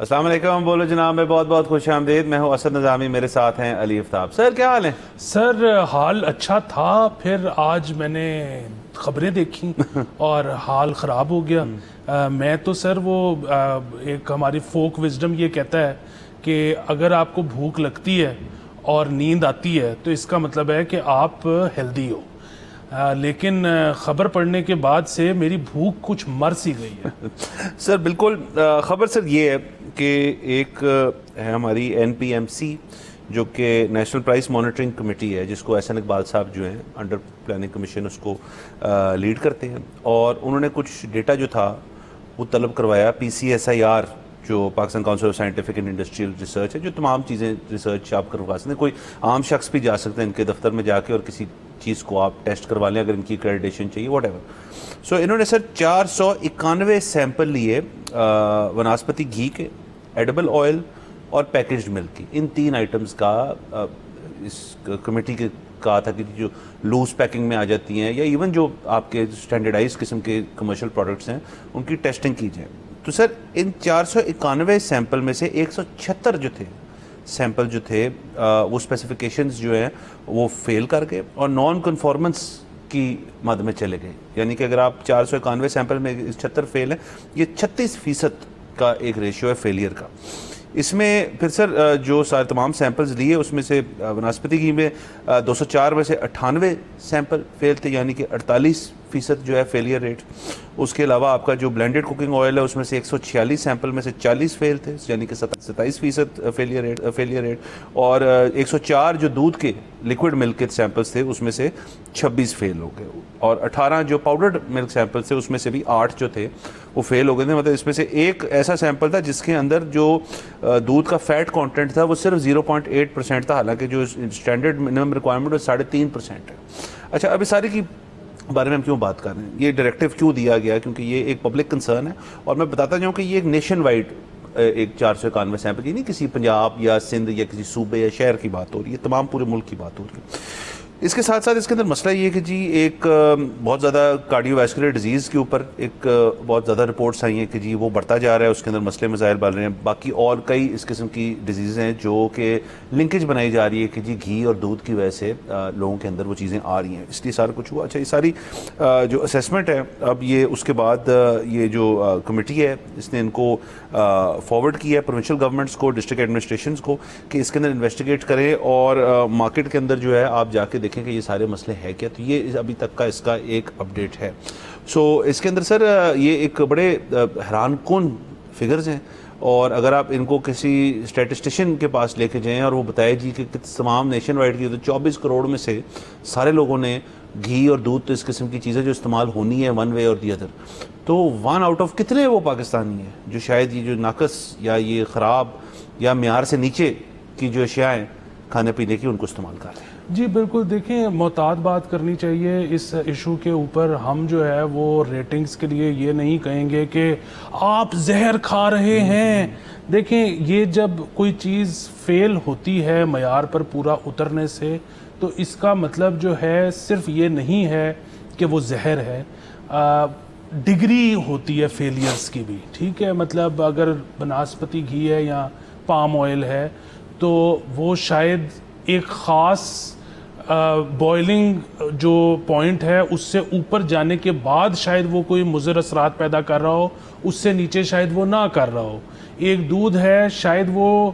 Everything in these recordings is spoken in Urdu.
السلام علیکم. بولو جناب میں بہت بہت خوش آمدید. میں ہوں اسد نظامی, میرے ساتھ ہیں علی افتاب. سر کیا حال ہے؟ سر حال اچھا تھا, پھر آج میں نے خبریں دیکھی اور حال خراب ہو گیا. میں تو سر وہ ایک ہماری فوک وزڈم یہ کہتا ہے کہ اگر آپ کو بھوک لگتی ہے اور نیند آتی ہے تو اس کا مطلب ہے کہ آپ ہیلدی ہو, لیکن خبر پڑھنے کے بعد سے میری بھوک کچھ مر سی گئی ہے. سر بالکل. خبر سر یہ ہے کہ ایک ہے ہماری NPMC جو کہ نیشنل پرائس مانیٹرنگ کمیٹی ہے, جس کو احسن اقبال صاحب جو ہیں انڈر پلاننگ کمیشن اس کو لیڈ کرتے ہیں, اور انہوں نے کچھ ڈیٹا جو تھا وہ طلب کروایا PCSIR جو Pakistan council of scientific and industrial research ہے, جو تمام چیزیں ریسرچ آپ کروا سکتے ہیں. کوئی عام شخص بھی جا سکتے ہیں ان کے دفتر میں جا کے اور کسی چیز کو آپ ٹیسٹ کروا لیں اگر ان کی کریڈیشن چاہیے واٹ ایور. سو انہوں نے سر 491 سیمپل لیے وناسپتی گھی کے, ایڈیبل آئل اور پیکجڈ ملک کی. ان 3 آئٹمز کا اس کمیٹی کے کہا تھا کہ جو لوز پیکنگ میں آ جاتی ہیں یا ایون جو آپ کے اسٹینڈرڈائز قسم کے کمرشل پروڈکٹس ہیں ان کی ٹیسٹنگ کی جائے. تو سر ان 491 سیمپل میں سے 176 جو تھے سیمپل جو تھے وہ اسپیسیفیکیشنز جو ہیں وہ فیل کر گئے اور نان کنفارمنس کی مد میں چلے گئے. یعنی کہ اگر آپ 491 سیمپل میں 76 فیل ہیں, یہ 36% کا ایک ریشیو ہے فیلئر کا. اس میں پھر سر جو سارے تمام سیمپلز لیے اس میں سے وناسپتی گھی میں 204 میں سے 98 سیمپل فیل تھے, یعنی کہ 48% جو ہے فیلئر ریٹ. اس کے علاوہ آپ کا جو بلینڈڈ کوکنگ آئل ہے اس میں سے 146 سیمپل میں سے 40 فیل تھے, یعنی کہ 27% فیلئر ریٹ. اور 104 جو دودھ کے لیکوڈ ملک کے سیمپلز تھے اس میں سے 26 فیل ہو گئے, اور 18 جو پاؤڈرڈ ملک سیمپل تھے اس میں سے بھی 8 جو تھے وہ فیل ہو گئے تھے. مطلب اس میں سے ایک ایسا سیمپل تھا جس کے اندر جو دودھ کا فیٹ کانٹینٹ تھا وہ صرف 0.8% تھا, حالانکہ جو اسٹینڈرڈ منیمم ریکوائرمنٹ وہ 3.5% ہے. اچھا, اب اس ساری کی بارے میں ہم کیوں بات کر رہے ہیں, یہ ڈائریکٹیو کیوں دیا گیا, کیونکہ یہ ایک پبلک کنسرن ہے. اور میں بتاتا جاؤں کہ یہ ایک نیشن وائڈ ایک 491 سیمپل کی نہیں, کسی پنجاب یا سندھ یا کسی صوبے یا شہر کی بات ہو رہی ہے, تمام پورے ملک کی بات ہو رہی ہے. اس کے ساتھ ساتھ اس کے اندر مسئلہ یہ ہے کہ جی ایک بہت زیادہ کارڈیو ویسکولر ڈیزیز کے اوپر ایک بہت زیادہ رپورٹس آئی ہیں کہ جی وہ بڑھتا جا رہا ہے, اس کے اندر مسئلے مسائل بڑھ رہے ہیں. باقی اور کئی اس قسم کی ڈیزیز ہیں جو کہ لنکیج بنائی جا رہی ہے کہ جی گھی اور دودھ کی وجہ سے لوگوں کے اندر وہ چیزیں آ رہی ہیں, اس لیے سارا کچھ ہوا. اچھا, یہ ساری جو اسیسمنٹ ہے اب یہ اس کے بعد یہ جو کمیٹی ہے اس نے ان کو فارورڈ کیا ہے پروونشل گورنمنٹس کو, ڈسٹرکٹ ایڈمنسٹریشنز کو, کہ اس کے اندر انویسٹیگیٹ کریں اور مارکیٹ کے اندر جو ہے آپ جا کے دیکھیں کہ یہ سارے مسئلے ہے کیا. تو یہ ابھی تک کا اس کا ایک اپڈیٹ ہے. سو اس کے اندر سر یہ ایک بڑے حیران کن فگرز ہیں, اور اگر آپ ان کو کسی اسٹیٹسٹیشن کے پاس لے کے جائیں اور وہ بتائے جی کہ تمام نیشن وائڈ کی تو 24 کروڑ میں سے سارے لوگوں نے گھی اور دودھ تو اس قسم کی چیزیں جو استعمال ہونی ہے ون وے اور دی ادر, تو 1 آؤٹ آف کتنے وہ پاکستانی ہیں جو شاید یہ جو ناقص یا یہ خراب یا معیار سے نیچے کی جو اشیاء ہیں کھانے پینے کی ان کو استعمال کر رہے ہیں. جی بالکل, دیکھیں محتاط بات کرنی چاہیے اس ایشو کے اوپر. ہم جو ہے وہ ریٹنگز کے لیے یہ نہیں کہیں گے کہ آپ زہر کھا رہے ہیں. دیکھیں, یہ جب کوئی چیز فیل ہوتی ہے معیار پر پورا اترنے سے تو اس کا مطلب جو ہے صرف یہ نہیں ہے کہ وہ زہر ہے, ڈگری ہوتی ہے فیلیئرز کی بھی. ٹھیک ہے, مطلب اگر بناسپتی گھی ہے یا پام آئل ہے تو وہ شاید ایک خاص بوائلنگ جو پوائنٹ ہے اس سے اوپر جانے کے بعد شاید وہ کوئی مضر اثرات پیدا کر رہا ہو, اس سے نیچے شاید وہ نہ کر رہا ہو. ایک دودھ ہے شاید وہ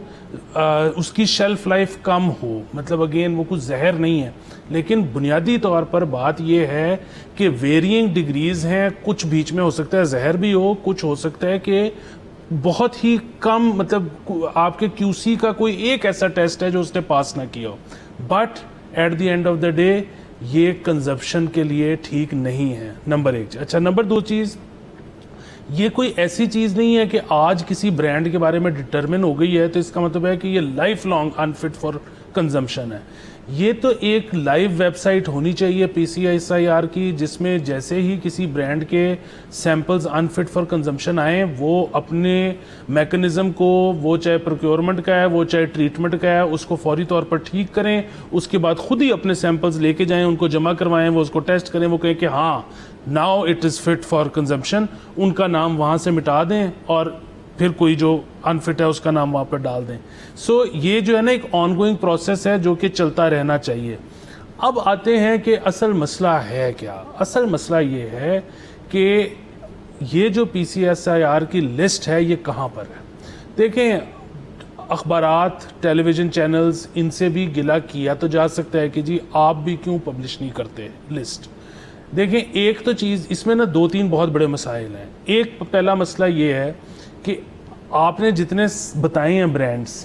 اس کی شیلف لائف کم ہو, مطلب اگین وہ کچھ زہر نہیں ہے, لیکن بنیادی طور پر بات یہ ہے کہ ویرینگ ڈگریز ہیں. کچھ بیچ میں ہو سکتا ہے زہر بھی ہو, کچھ ہو سکتا ہے کہ بہت ہی کم, مطلب آپ کے QC کا کوئی ایک ایسا ٹیسٹ ہے جو اس نے پاس نہ کیا ہو, but at the end of the day یہ کنزمپشن کے لیے ٹھیک نہیں ہے. نمبر 1. اچھا, نمبر 2 چیز, یہ کوئی ایسی چیز نہیں ہے کہ آج کسی برانڈ کے بارے میں ڈٹرمن ہو گئی ہے تو اس کا مطلب ہے کہ یہ لائف لانگ انفٹ فار کنزمپشن ہے. یہ تو ایک لائیو ویب سائٹ ہونی چاہیے PCSIR کی, جس میں جیسے ہی کسی برانڈ کے سیمپلز انفٹ فار کنزمپشن آئیں وہ اپنے میکنزم کو, وہ چاہے پروکیورمنٹ کا ہے وہ چاہے ٹریٹمنٹ کا ہے, اس کو فوری طور پر ٹھیک کریں. اس کے بعد خود ہی اپنے سیمپلز لے کے جائیں, ان کو جمع کروائیں, وہ اس کو ٹیسٹ کریں, وہ کہیں کہ ہاں now it is fit for consumption, ان کا نام وہاں سے مٹا دیں اور پھر کوئی جو انفٹ ہے اس کا نام وہاں پہ ڈال دیں. سو یہ جو ہے نا ایک آن گوئنگ پروسیس ہے جو کہ چلتا رہنا چاہیے. اب آتے ہیں کہ اصل مسئلہ ہے کیا. اصل مسئلہ یہ ہے کہ یہ جو PCSIR کی لسٹ ہے یہ کہاں پر ہے. دیکھیں اخبارات ٹیلی ویژن چینلز ان سے بھی گلہ کیا تو جا سکتا ہے کہ جی آپ بھی کیوں پبلش نہیں کرتے لسٹ. دیکھیں ایک تو چیز اس میں نا 2-3 بہت بڑے مسائل ہیں. ایک پہلا مسئلہ یہ ہے کہ آپ نے جتنے بتائے ہیں برانڈز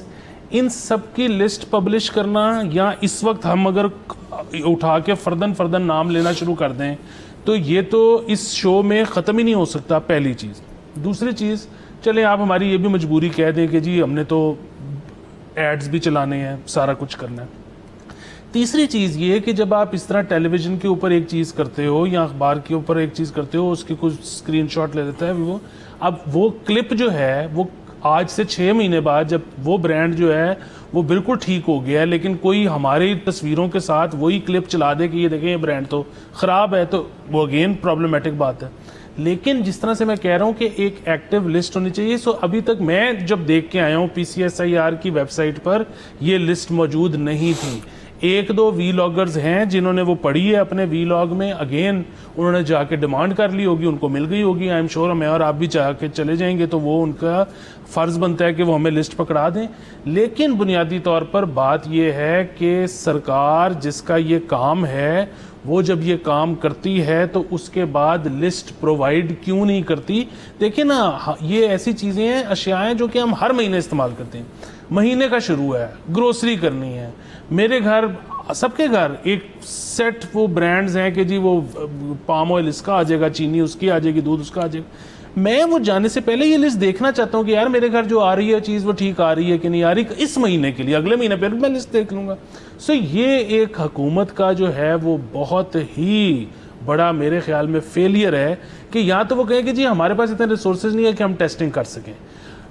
ان سب کی لسٹ پبلش کرنا یا اس وقت ہم اگر اٹھا کے فردن نام لینا شروع کر دیں تو یہ تو اس شو میں ختم ہی نہیں ہو سکتا. پہلی چیز. دوسری چیز چلیں آپ ہماری یہ بھی مجبوری کہہ دیں کہ جی ہم نے تو ایڈز بھی چلانے ہیں سارا کچھ کرنا ہے. تیسری چیز یہ کہ جب آپ اس طرح ٹیلی ویژن کے اوپر ایک چیز کرتے ہو یا اخبار کے اوپر ایک چیز کرتے ہو اس کی کچھ اسکرین شاٹ لے لیتا ہے وہ اب وہ کلپ جو ہے وہ آج سے 6 مہینے بعد جب وہ برانڈ جو ہے وہ بالکل ٹھیک ہو گیا ہے لیکن کوئی ہماری تصویروں کے ساتھ وہی کلپ چلا دے کہ یہ دیکھیں یہ برانڈ تو خراب ہے تو وہ اگین پرابلمٹک بات ہے. لیکن جس طرح سے میں کہہ رہا ہوں کہ ایک ایکٹیو لسٹ ہونی چاہیے. سو ابھی تک میں جب دیکھ کے آیا ہوں PCSIR کی ویب سائٹ پر یہ لسٹ موجود نہیں تھی. 1-2 ویلاگرز ہیں جنہوں نے وہ پڑھی ہے اپنے ویلاگ میں. اگین انہوں نے جا کے ڈیمانڈ کر لی ہوگی, ان کو مل گئی ہوگی. آئی ایم شیور میں اور آپ بھی چاہ کے چلے جائیں گے تو وہ ان کا فرض بنتا ہے کہ وہ ہمیں لسٹ پکڑا دیں. لیکن بنیادی طور پر بات یہ ہے کہ سرکار جس کا یہ کام ہے وہ جب یہ کام کرتی ہے تو اس کے بعد لسٹ پرووائڈ کیوں نہیں کرتی. دیکھیں نا یہ ایسی چیزیں ہیں اشیاء ہیں جو کہ ہم ہر مہینے استعمال کرتے ہیں. مہینے کا شروع ہے, گروسری کرنی ہے, میرے گھر سب کے گھر ایک سیٹ وہ برانڈز ہیں کہ جی وہ پام آئل اس کا آ جائے گا, چینی اس کی آ جائے گی, دودھ اس کا آ جائے گا. میں وہ جانے سے پہلے یہ لسٹ دیکھنا چاہتا ہوں کہ یار میرے گھر جو آ رہی ہے چیز وہ ٹھیک آ رہی ہے کہ نہیں آ رہی اس مہینے کے لیے, اگلے مہینے پھر میں لسٹ دیکھ لوں گا. سو یہ ایک حکومت کا جو ہے وہ بہت ہی بڑا میرے خیال میں فیلئر ہے کہ یا تو وہ کہیں کہ جی ہمارے پاس اتنے ریسورسز نہیں ہے کہ ہم ٹیسٹنگ کر سکیں.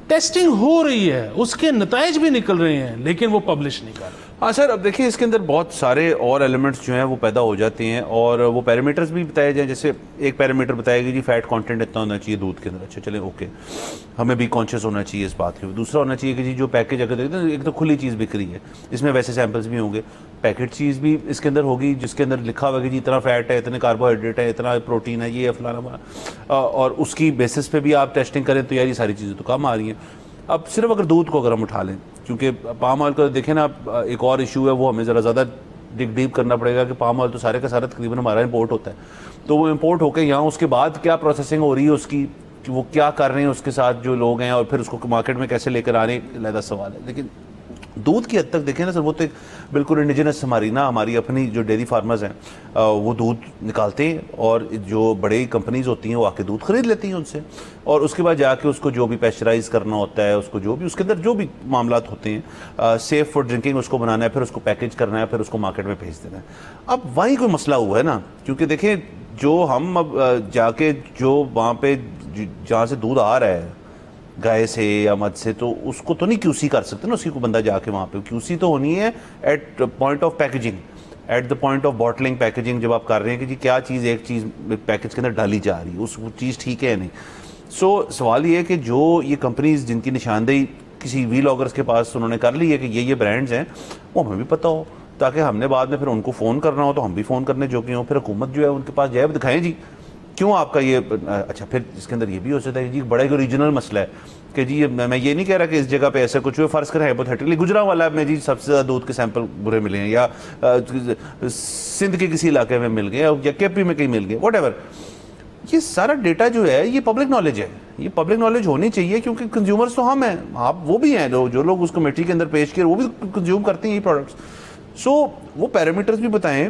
ٹیسٹنگ ہو رہی ہے, اس کے نتائج بھی نکل رہے ہیں لیکن وہ پبلش نہیں کر رہے. ہاں سر, اب دیکھیں اس کے اندر بہت سارے اور ایلیمنٹس جو ہیں وہ پیدا ہو جاتے ہیں اور وہ پیرامیٹرز بھی بتائے جائیں. جیسے ایک پیرامیٹر بتائے گی جی فیٹ کانٹینٹ اتنا ہونا چاہیے دودھ کے اندر. اچھا چلیں اوکے, ہمیں بھی کانشیس ہونا چاہیے اس بات کے. دوسرا ہونا چاہیے کہ جی جو پیکیج اگر دیکھتے ہیں ایک تو کھلی چیز بک رہی ہے, اس میں ویسے سیمپلز بھی ہوں گے, پیکٹ چیز بھی اس کے اندر ہوگی جس کے اندر لکھا ہوا کہ جی اتنا فیٹ ہے, اتنے کاربوہائیڈریٹ ہے, اتنا پروٹین ہے, یہ فلانا, اور اس کی بیسس پہ بھی آپ ٹیسٹنگ کریں تو یار یہ ساری چیزیں تو کام آ رہی ہیں. اب صرف اگر دودھ کو اگر ہم اٹھا لیں, کیونکہ پام آئل کا دیکھیں نا ایک اور ایشو ہے, وہ ہمیں ذرا زیادہ ڈیپ کرنا پڑے گا کہ پام آئل تو سارے کا سارا تقریباً ہمارا امپورٹ ہوتا ہے. تو وہ امپورٹ ہو کے یہاں اس کے بعد کیا پروسیسنگ ہو رہی ہے اس کی, وہ کیا کر رہے ہیں اس کے ساتھ جو لوگ ہیں, اور پھر اس کو مارکیٹ میں کیسے لے کر آ رہے ہیں, علیحدہ سوال ہے. لیکن دودھ کی حد تک دیکھیں نا سر, وہ تو ایک بالکل انڈیجنس ہماری اپنی جو ڈیری فارمرز ہیں وہ دودھ نکالتے ہیں اور جو بڑے کمپنیز ہوتی ہیں وہ آ کے دودھ خرید لیتی ہیں ان سے, اور اس کے بعد جا کے اس کو جو بھی پیسچرائز کرنا ہوتا ہے, اس کو جو بھی اس کے اندر جو بھی معاملات ہوتے ہیں سیف فار ڈرنکنگ اس کو بنانا ہے, پھر اس کو پیکیج کرنا ہے, پھر اس کو مارکیٹ میں بھیج دینا ہے. اب وہیں کوئی مسئلہ ہوا ہے نا, کیونکہ دیکھیں جو ہم اب جا کے جو وہاں پہ جہاں سے دودھ آ رہا ہے گائے سے یا مد سے, تو اس کو تو نہیں QC کر سکتے نا, اسی کو بندہ جا کے وہاں پہ QC تو ہونی ہے at point of packaging, at the point of bottling packaging. جب آپ کر رہے ہیں کہ جی کیا چیز ایک چیز پیکیج کے اندر ڈالی جا رہی ہے, اس وہ چیز ٹھیک ہے یا نہیں. سو سوال یہ ہے کہ جو یہ کمپنیز جن کی نشاندہی کسی ویلاگرز کے پاس انہوں نے کر لی ہے کہ یہ برانڈز ہیں, وہ ہمیں بھی پتہ ہو تاکہ ہم نے بعد میں پھر ان کو فون کرنا ہو تو ہم بھی فون کرنے جو کہ ہوں, پھر حکومت جو ہے ان کے پاس جائے دکھائیں جی کیوں آپ کا یہ. اچھا پھر اس کے اندر یہ بھی ہو سکتا ہے کہ جی بڑا ایک اوریجنل مسئلہ ہے کہ جی میں یہ نہیں کہہ رہا کہ اس جگہ پہ ایسا کچھ ہوئے, فرض کریں ہائپوتھیٹیکلی گجرا والا میں جی سب سے زیادہ دودھ کے سیمپل برے ملے ہیں, یا سندھ کے کسی علاقے میں مل گئے, یا KP میں کہیں مل گئے, واٹ ایور. یہ سارا ڈیٹا جو ہے یہ پبلک نالج ہے, یہ پبلک نالج ہونی چاہیے کیونکہ کنزیومرز تو ہم ہیں, آپ وہ بھی ہیں جو لوگ اس کمیٹی کے اندر پیش کیے وہ بھی کنزیوم کرتے ہیں یہ پروڈکٹس. سو وہ پیرامیٹرز بھی بتائیں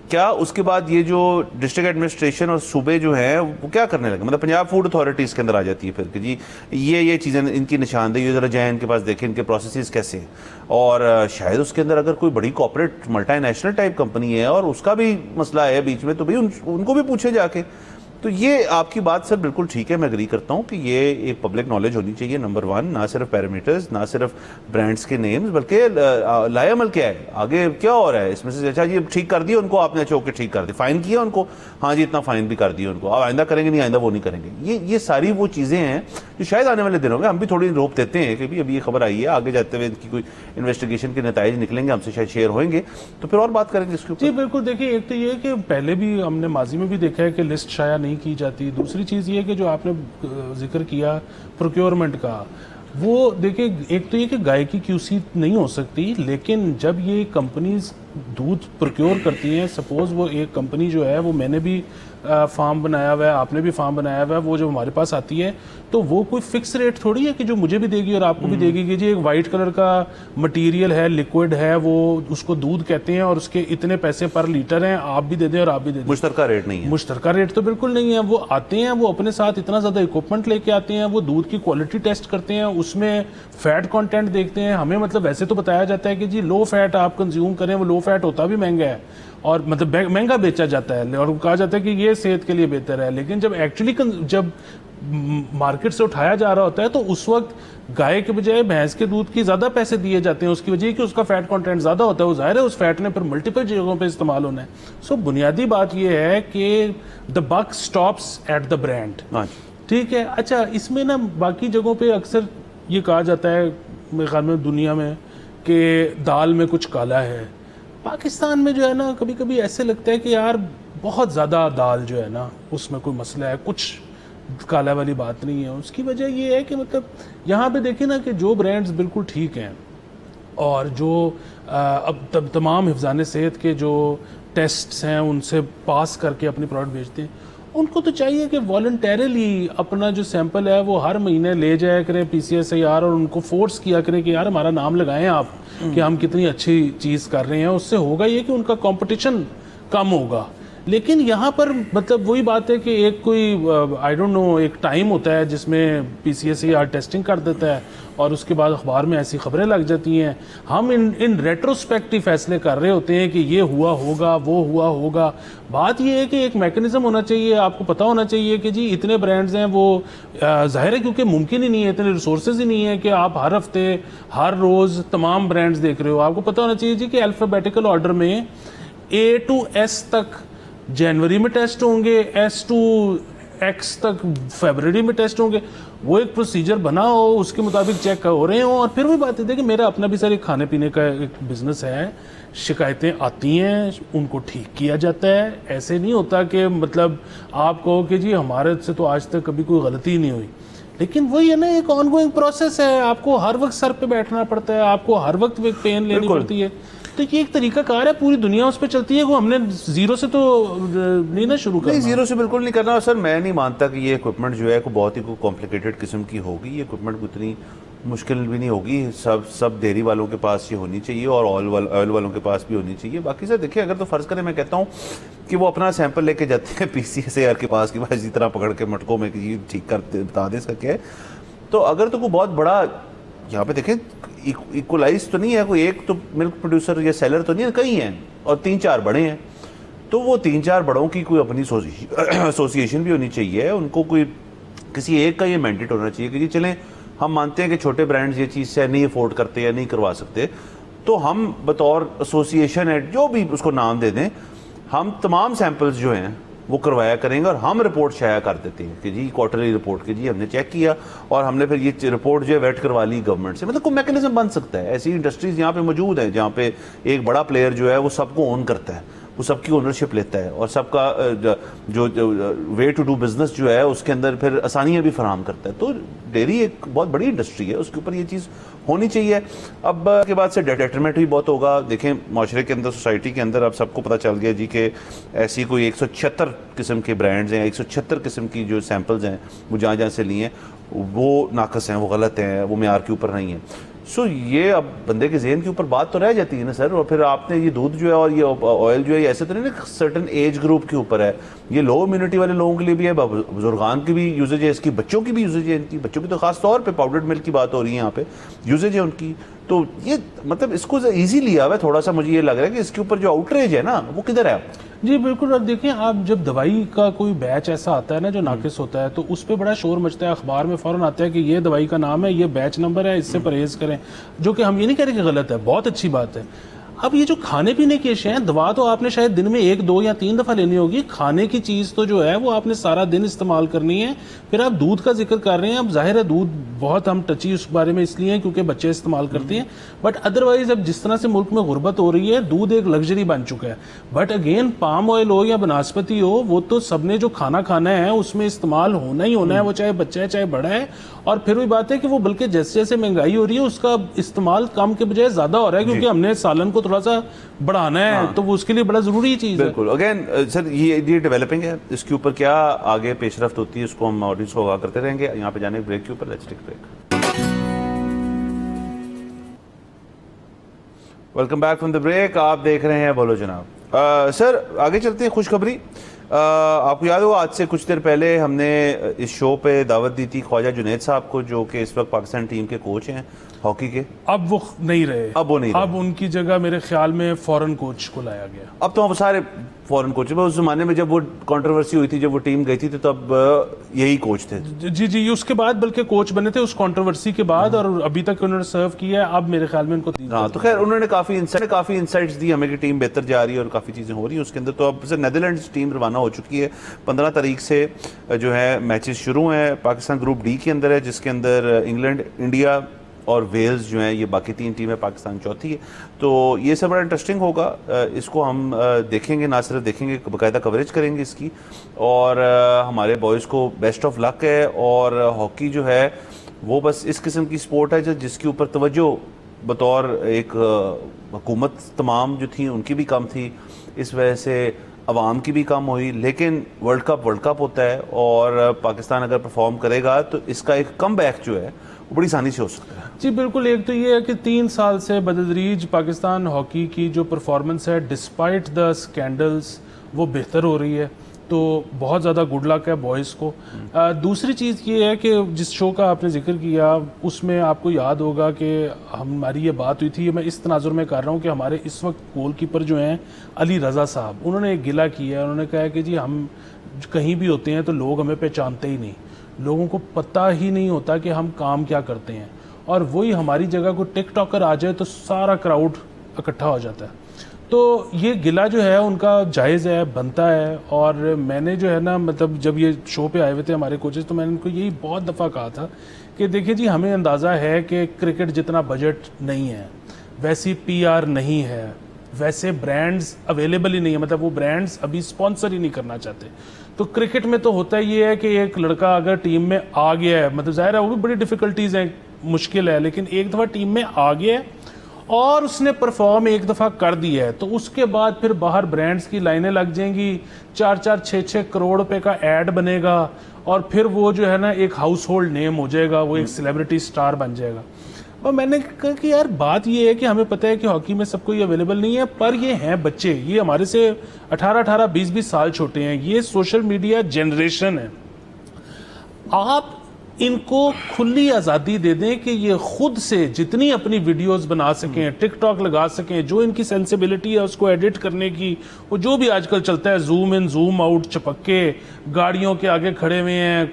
کیا. اس کے بعد یہ جو ڈسٹرکٹ ایڈمنسٹریشن اور صوبے جو ہیں وہ کیا کرنے لگے, مطلب پنجاب فوڈ اتھارٹیز کے اندر آ جاتی ہے پھر کہ جی یہ چیزیں ان کی نشاندہی ذرا جائیں ان کے پاس دیکھیں ان کے پروسیسز کیسے ہیں, اور شاید اس کے اندر اگر کوئی بڑی corporate multi national type company ہے اور اس کا بھی مسئلہ ہے بیچ میں, تو بھائی ان کو بھی پوچھے جا کے. تو یہ آپ کی بات سر بالکل ٹھیک ہے, میں اگری کرتا ہوں کہ یہ ایک پبلک نالج ہونی چاہیے نمبر 1, نہ صرف پیرامیٹرز, نہ صرف برانڈس کے نیمز, بلکہ لائے عمل کیا ہے, آگے کیا ہو رہا ہے اس میں سے. اچھا یہ ٹھیک کر دیا ان کو آپ نے, اچھا اوکے ٹھیک کر دیا, فائن کیا ان کو, ہاں جی اتنا فائن بھی کر دیا ان کو, اب آئندہ کریں گے نہیں, آئندہ وہ نہیں کریں گے. یہ ساری وہ چیزیں ہیں جو شاید آنے والے دنوں میں ہم بھی تھوڑی روک دیتے ہیں کہ ابھی یہ خبر آئی ہے, آگے جاتے ہوئے ان کی کوئی انویسٹیگیشن کے نتائج نکلیں گے, ہم سے شاید شیئر ہوئیں گے تو پھر اور بات کریں گے اس کے اوپر. جی بالکل, دیکھیے ایک تو یہ کہ پہلے بھی ہم نے ماضی میں بھی دیکھا ہے کہ لسٹ شائع نہیں کی جاتی. دوسری چیز یہ کہ جو آپ نے ذکر کیا پروکیورمنٹ کا, وہ دیکھیں ایک تو یہ کہ گائے کی QC نہیں ہو سکتی, لیکن جب یہ کمپنیز دودھ پروکیور کرتی ہیں, سپوز وہ ایک کمپنی جو ہے, وہ میں نے بھی فارم بنایا ہوا ہے, آپ نے بھی فارم بنایا ہوا ہے, وہ جو ہمارے پاس آتی ہے تو وہ کوئی فکس ریٹ تھوڑی ہے کہ جو مجھے بھی دے گی اور آپ کو بھی دے گی کہ جی ایک وائٹ کلر کا مٹیریل ہے, لیکوڈ ہے, وہ اس کو دودھ کہتے ہیں اور اس کے اتنے پیسے پر لیٹر ہیں, آپ بھی دے دیں اور آپ بھی دے دیں. مشترکہ ریٹ نہیں ہے, مشترکہ ریٹ تو بالکل نہیں ہے. وہ آتے ہیں, وہ اپنے ساتھ اتنا زیادہ اکوپمنٹ لے کے آتے ہیں, وہ دودھ کی کوالٹی ٹیسٹ کرتے ہیں, اس میں فیٹ کانٹینٹ دیکھتے ہیں. ہمیں مطلب ویسے تو بتایا جاتا ہے کہ جی لو فیٹ آپ کنزیوم کریں, وہ لو فیٹ ہوتا بھی مہنگا ہے اور مطلب مہنگا بیچا جاتا ہے اور کہا جاتا ہے کہ یہ صحت کے لیے بہتر ہے. لیکن جب ایکچولی جب مارکیٹ سے اٹھایا جا رہا ہوتا ہے تو اس وقت گائے کے بجائے بھینس کے دودھ کی زیادہ پیسے دیے جاتے ہیں. اس کی وجہ کہ اس کا فیٹ کانٹینٹ زیادہ ہوتا ہے, وہ ظاہر ہے اس فیٹ نے پھر ملٹیپل جگہوں پہ استعمال ہونا ہے. سو بنیادی بات یہ ہے کہ دا بک اسٹاپس ایٹ دا برانڈ. ٹھیک ہے. اچھا اس میں نا باقی جگہوں پہ اکثر یہ کہا جاتا ہے میرے خیال میں دنیا میں کہ دال میں کچھ کالا ہے. پاکستان میں جو ہے نا کبھی کبھی ایسے لگتا ہے کہ یار بہت زیادہ دال جو ہے نا اس میں کوئی مسئلہ ہے, کچھ کالا والی بات نہیں ہے. اس کی وجہ یہ ہے کہ مطلب یہاں پہ دیکھیں نا کہ جو برانڈز بالکل ٹھیک ہیں اور جو اب تمام حفظان صحت کے جو ٹیسٹس ہیں ان سے پاس کر کے اپنی پروڈکٹ بیچتے ہیں, ان کو تو چاہیے کہ والنٹیرلی اپنا جو سیمپل ہے وہ ہر مہینے لے جایا کریں PCSIR اور ان کو فورس کیا کریں کہ یار ہمارا نام لگائیں آپ کہ ہم کتنی اچھی چیز کر رہے ہیں. اس سے ہوگا یہ کہ ان کا کمپٹیشن کم ہوگا. لیکن یہاں پر مطلب وہی بات ہے کہ ایک کوئی آئی ڈونٹ نو ایک ٹائم ہوتا ہے جس میں PCSIR ٹیسٹنگ کر دیتا ہے اور اس کے بعد اخبار میں ایسی خبریں لگ جاتی ہیں. ہم ان ریٹروسپیکٹیو فیصلے کر رہے ہوتے ہیں کہ یہ ہوا ہوگا, وہ ہوا ہوگا. بات یہ ہے کہ ایک میکنزم ہونا چاہیے, آپ کو پتہ ہونا چاہیے کہ جی اتنے برانڈز ہیں, وہ ظاہر ہے کیونکہ ممکن ہی نہیں ہے, اتنے ریسورسز ہی نہیں ہے کہ آپ ہر ہفتے ہر روز تمام برانڈز دیکھ رہے ہو. آپ کو پتہ ہونا چاہیے جی کہ الفابیٹیکل آرڈر میں A to S تک جنوری میں ٹیسٹ ہوں گے, S to X تک فیبرری میں ٹیسٹ ہوں گے. وہ ایک پروسیجر بنا ہو, اس کے مطابق چیک ہو رہے ہوں. اور پھر وہی بات ہے کہ میرا اپنا بھی سر ایک کھانے پینے کا ایک بزنس ہے, شکایتیں آتی ہیں, ان کو ٹھیک کیا جاتا ہے. ایسے نہیں ہوتا کہ مطلب آپ کہو کہ جی ہمارے سے تو آج تک کبھی کوئی غلطی نہیں ہوئی. لیکن وہی ہے نا ایک آن گوئنگ پروسیس ہے, آپ کو ہر وقت سر پہ بیٹھنا پڑتا ہے, آپ کو ہر وقت پین لینی پڑتی ہے. تو یہ ایک طریقہ کار ہے, پوری دنیا اس پہ چلتی ہے, وہ ہم نے زیرو سے تو نہیں نا شروع کرنا. نہیں زیرو سے بالکل نہیں کرنا. سر میں نہیں مانتا کہ یہ اکوپمنٹ جو ہے کوئی بہت ہی کوئی کمپلیکیٹڈ قسم کی ہوگی. یہ اکوپمنٹ اتنی مشکل بھی نہیں ہوگی. سب ڈیری والوں کے پاس یہ ہونی چاہیے اور آئل والوں کے پاس بھی ہونی چاہیے. باقی سر دیکھیں اگر تو فرض کریں میں کہتا ہوں کہ وہ اپنا سیمپل لے کے جاتے ہیں PCSIR کے پاس, کہ بھائی اسی طرح پکڑ کے مٹکوں میں کہ یہ ٹھیک کر بتا دے اس کا کیا ہے. تو اگر تو کوئی بہت بڑا یہاں پہ دیکھیں ایکولائز تو نہیں ہے, کوئی ایک تو ملک پروڈیوسر یا سیلر تو نہیں ہے, کئی ہیں اور 3-4 بڑے ہیں. تو وہ 3-4 بڑوں کی کوئی اپنی ایسوسیشن بھی ہونی چاہیے. ان کو کوئی کسی ایک کا یہ مینڈیٹ ہونا چاہیے کہ جی چلیں ہم مانتے ہیں کہ چھوٹے برانڈز یہ چیز سے نہیں افورڈ کرتے یا نہیں کروا سکتے, تو ہم بطور ایسوسیشن ہے جو بھی اس کو نام دے دیں, ہم تمام سیمپلز جو ہیں وہ کروایا کریں گے اور ہم رپورٹ شائع کر دیتے ہیں کہ جی کوارٹرلی رپورٹ, کہ جی ہم نے چیک کیا اور ہم نے پھر یہ رپورٹ جو ہے ویٹ کروا لی گورنمنٹ سے. مطلب کوئی میکنزم بن سکتا ہے. ایسی انڈسٹریز یہاں پہ موجود ہیں جہاں پہ ایک بڑا پلیئر جو ہے وہ سب کو اون کرتا ہے, وہ سب کی اونرشپ لیتا ہے اور سب کا جو وے ٹو ڈو بزنس جو ہے اس کے اندر پھر آسانیاں بھی فراہم کرتا ہے. تو ڈیری ایک بہت بڑی انڈسٹری ہے, اس کے اوپر یہ چیز ہونی چاہیے. اب کے بعد سے ڈیٹرمنٹ بھی بہت ہوگا. دیکھیں معاشرے کے اندر, سوسائٹی کے اندر اب سب کو پتہ چل گیا جی کہ ایسی کوئی 176 قسم کے برانڈز ہیں, 176 قسم کی جو سیمپلز ہیں وہ جہاں جہاں سے لیے ہیں وہ ناقص ہیں, وہ غلط ہیں, وہ معیار کے اوپر نہیں ہیں. سو یہ اب بندے کے ذہن کے اوپر بات تو رہ جاتی ہے نا سر. اور پھر آپ نے یہ دودھ جو ہے اور یہ آئل جو ہے یہ ایسے تو نہیں نا سرٹن ایج گروپ کے اوپر ہے, یہ لو امیونٹی والے لوگوں کے لیے بھی ہے, بزرگان کی بھی یوزیج ہے اس کی, بچوں کی بھی یوزیج ہے ان کی, بچوں کی تو خاص طور پہ پاؤڈرڈ ملک کی بات ہو رہی ہے یہاں پہ, یوزیج ہے ان کی. تو یہ مطلب اس کو ایزی لیا ہوا ہے تھوڑا سا. مجھے یہ لگ رہا ہے کہ اس کے اوپر جو آؤٹریج ہے نا وہ کدھر ہے. جی بالکل. اب دیکھیں آپ جب دوائی کا کوئی بیچ ایسا آتا ہے نا جو ناقص ہوتا ہے تو اس پہ بڑا شور مچتا ہے, اخبار میں فوراً آتا ہے کہ یہ دوائی کا نام ہے, یہ بیچ نمبر ہے, اس سے پرہیز کریں, جو کہ ہم یہ نہیں کہہ رہے کہ غلط ہے, بہت اچھی بات ہے. اب یہ جو کھانے پینے کی اشیاء ہیں, دوا تو آپ نے شاید دن میں 1, 2 یا 3 دفعہ لینی ہوگی, کھانے کی چیز تو جو ہے وہ آپ نے سارا دن استعمال کرنی ہے. پھر آپ دودھ کا ذکر کر رہے ہیں, اب ظاہر ہے دودھ بہت ہم ٹچی اس بارے میں اس لیے ہیں کیونکہ بچے استعمال کرتے ہیں, بٹ ادروائز اب جس طرح سے ملک میں غربت ہو رہی ہے دودھ ایک لگژری بن چکا ہے. بٹ اگین پام آئل ہو یا بناسپتی ہو, وہ تو سب نے جو کھانا کھانا ہے اس میں استعمال ہونا ہی ہونا ہے, وہ چاہے بچہ ہے چاہے بڑا ہے. اور پھر وہی بات ہے کہ وہ بلکہ جیسے جیسے مہنگائی ہو رہی ہے اس کا استعمال کم کے بجائے زیادہ ہو رہا ہے کیونکہ ہم نے سالن کو تھوڑا سا بڑھانا ہے, تو وہ اس کے لیے بڑا ضروری چیز ہے. بالکل. اگین سر یہ ڈیولپنگ ہے, اس کے اوپر کیا آگے پیش رفت ہوتی ہے اس کو ہم آڈینس کو آگاہ کرتے رہیں گے. یہاں پہ جانے بریک کے اوپر, let's take break. Welcome back from the break. آپ دیکھ رہے ہیں بولو جناب. سر آگے چلتے ہیں. خوشخبری, آپ کو یاد ہو آج سے کچھ دیر پہلے ہم نے اس شو پہ دعوت دی تھی خواجہ جنید صاحب کو, جو کہ اس وقت پاکستان ٹیم کے کوچ ہیں ہاکی کے. اب وہ نہیں رہے, اب وہ نہیں رہے. اب ان کی جگہ میرے خیال میں فورن کوچ کو لایا گیا. اب تو سارے فورن کوچ, اس زمانے میں جب وہ کنٹروورسی ہوئی تھی, جب وہ ٹیم گئی تھی تو اب یہی کوچ تھے. جی اس کے بعد بلکہ کوچ بنے تھے اس کنٹروورسی کے بعد, اور ابھی تک انہوں نے سرو کیا ہے. اب میرے خیال میں ان کو ہاں, تو خیر انہوں نے کافی انسائٹس دی ہمیں کہ ٹیم بہتر جا رہی ہے اور کافی چیزیں ہو رہی ہیں اس کے اندر. تو اب سر نیدرلینڈز ٹیم روانہ ہو چکی ہے. 15 تاریخ سے جو ہے میچز شروع ہیں. پاکستان گروپ ڈی کے اندر ہے, جس کے اندر انگلینڈ, انڈیا اور ویلز جو ہیں, یہ باقی 3 ٹیمیں, پاکستان چوتھی ہے. تو یہ سب بڑا انٹرسٹنگ ہوگا. اس کو ہم دیکھیں گے, نہ صرف دیکھیں گے, باقاعدہ کوریج کریں گے اس کی. اور ہمارے بوائز کو بیسٹ آف لک ہے. اور ہاکی جو ہے وہ بس اس قسم کی سپورٹ ہے جس کے اوپر توجہ بطور ایک حکومت تمام جو تھیں ان کی بھی کم تھی, اس وجہ سے عوام کی بھی کم ہوئی. لیکن ورلڈ کپ ہوتا ہے, اور پاکستان اگر پرفارم کرے گا تو اس کا ایک کم بیک جو ہے وہ بڑی آسانی سے ہو سکتا ہے. جی بالکل. ایک تو یہ ہے کہ 3 سال سے بتدریج پاکستان ہاکی کی جو پرفارمنس ہے ڈسپائٹ دا سکینڈلز وہ بہتر ہو رہی ہے, تو بہت زیادہ گڈ لک ہے بوائز کو. دوسری چیز یہ ہے کہ جس شو کا آپ نے ذکر کیا اس میں آپ کو یاد ہوگا کہ ہماری یہ بات ہوئی تھی, میں اس تناظر میں کر رہا ہوں کہ ہمارے اس وقت گول کیپر جو ہیں علی رضا صاحب, انہوں نے ایک گلہ کیا ہے. انہوں نے کہا کہ جی ہم کہیں بھی ہوتے ہیں تو لوگ ہمیں پہچانتے ہی نہیں, لوگوں کو پتہ ہی نہیں ہوتا کہ ہم کام کیا کرتے ہیں. اور وہی ہماری جگہ کو ٹک ٹاکر آ جائے تو سارا کراؤڈ اکٹھا ہو جاتا ہے. تو یہ گلہ جو ہے ان کا جائز ہے, بنتا ہے. اور میں نے جو ہے نا مطلب جب یہ شو پہ آئے ہوئے تھے ہمارے کوچز, تو میں نے ان کو یہی بہت دفعہ کہا تھا کہ دیکھیں جی ہمیں اندازہ ہے کہ کرکٹ جتنا بجٹ نہیں ہے, ویسی پی آر نہیں ہے, ویسے برانڈز اویلیبل ہی نہیں ہے, مطلب وہ برانڈز ابھی سپانسر ہی نہیں کرنا چاہتے. تو کرکٹ میں تو ہوتا یہ ہے کہ ایک لڑکا اگر ٹیم میں آ گیا ہے, مطلب ظاہر ہے وہ بھی بڑی ڈیفیکلٹیز ہیں, مشکل ہے, لیکن ایک دفعہ ٹیم میں آ گیا ہے اور اس نے پرفارم ایک دفعہ کر دیا ہے تو اس کے بعد پھر باہر برانڈز کی لائنیں لگ جائیں گی, 4-4, 6-6 کروڑ روپے کا ایڈ بنے گا, اور پھر وہ جو ہے نا ایک ہاؤس ہولڈ نیم ہو جائے گا, وہ ایک سیلیبریٹی سٹار بن جائے گا. اور میں نے کہا کہ یار بات یہ ہے کہ ہمیں پتہ ہے کہ ہاکی میں سب کو یہ اویلیبل نہیں ہے, پر یہ ہیں بچے, یہ ہمارے سے 18-18, 20-20 سال چھوٹے ہیں, یہ سوشل میڈیا جنریشن ہے. آپ ان کو کھلی آزادی دے دیں کہ یہ خود سے جتنی اپنی ویڈیوز بنا سکیں, ٹک ٹاک لگا سکیں, جو ان کی سینسیبلٹی ہے اس کو ایڈٹ کرنے کی, وہ جو بھی آج کل چلتا ہے زوم ان زوم آؤٹ, چپکے گاڑیوں کے آگے کھڑے ہوئے ہیں,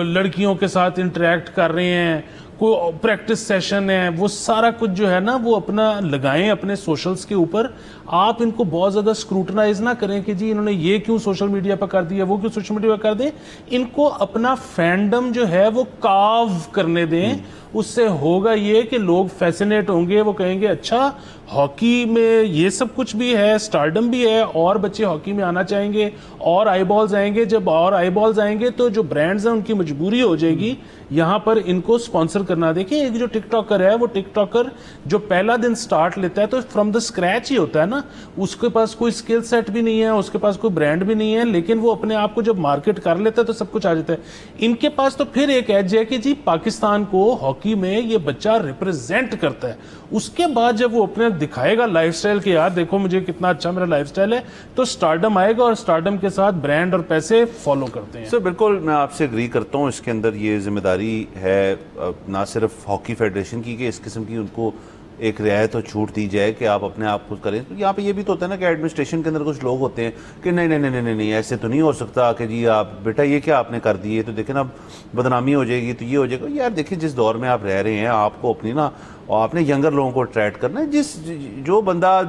لڑکیوں کے ساتھ انٹریکٹ کر رہے ہیں, کوئی پریکٹس سیشن ہے, وہ سارا کچھ جو ہے نا وہ اپنا لگائیں اپنے سوشلز کے اوپر. آپ ان کو بہت زیادہ اسکروٹنائز نہ کریں کہ جی انہوں نے یہ کیوں سوشل میڈیا پر کر دیا, وہ کیوں سوشل میڈیا پر کر دیں. ان کو اپنا فینڈم جو ہے وہ کاو کرنے دیں. اس سے ہوگا یہ کہ لوگ فیسینیٹ ہوں گے, وہ کہیں گے اچھا ہاکی میں یہ سب کچھ بھی ہے, سٹارڈم بھی ہے, اور بچے ہاکی میں آنا چاہیں گے, اور آئی بالز آئیں گے. جب اور آئی بالز آئیں گے تو جو برانڈز ہیں ان کی مجبوری ہو جائے گی یہاں پر ان کو سپانسر کرنا. دیکھیں ایک جو ٹک ٹاکر ہے, وہ ٹک ٹاکر جو پہلا دن سٹارٹ لیتا ہے تو فرام دا اسکریچ ہی ہوتا ہے نا, اس کے پاس کوئی اسکل سیٹ بھی نہیں ہے, اس کے پاس کوئی برانڈ بھی نہیں ہے, لیکن وہ اپنے آپ کو جب مارکیٹ کر لیتا ہے تو سب کچھ آ جاتا ہے. ان کے پاس تو پھر ایک ایج ہے کہ جی پاکستان کو ہاکی میں یہ بچہ ریپرزینٹ کرتا ہے. اس کے بعد جب وہ اپنے دکھائے گا لائف سٹائل کہ یار دیکھو مجھے کتنا اچھا میرا لائف سٹائل ہے, تو سٹارڈم آئے گا, اور سٹارڈم کے ساتھ برانڈ اور پیسے فالو کرتے ہیں. سر بالکل میں آپ سے اگری کرتا ہوں. اس کے اندر یہ ذمہ داری ہے نہ صرف ہاکی فیڈریشن کی کہ اس قسم کی ان کو ایک رعایت اور چھوٹ دی جائے کہ آپ اپنے آپ کو کریں. تو یہاں پہ یہ بھی تو ہوتا ہے نا کہ ایڈمنسٹریشن کے اندر کچھ لوگ ہوتے ہیں کہ نہیں ایسے تو نہیں ہو سکتا کہ جی آپ بیٹا یہ کیا آپ نے کر دی ہے, تو دیکھیں نا بدنامی ہو جائے گی, تو یہ ہو جائے گا. یار دیکھیں جس دور میں آپ رہ رہے ہیں آپ کو اپنی نا, اور آپ نے ینگر لوگوں کو اٹریکٹ کرنا ہے. جو بندہ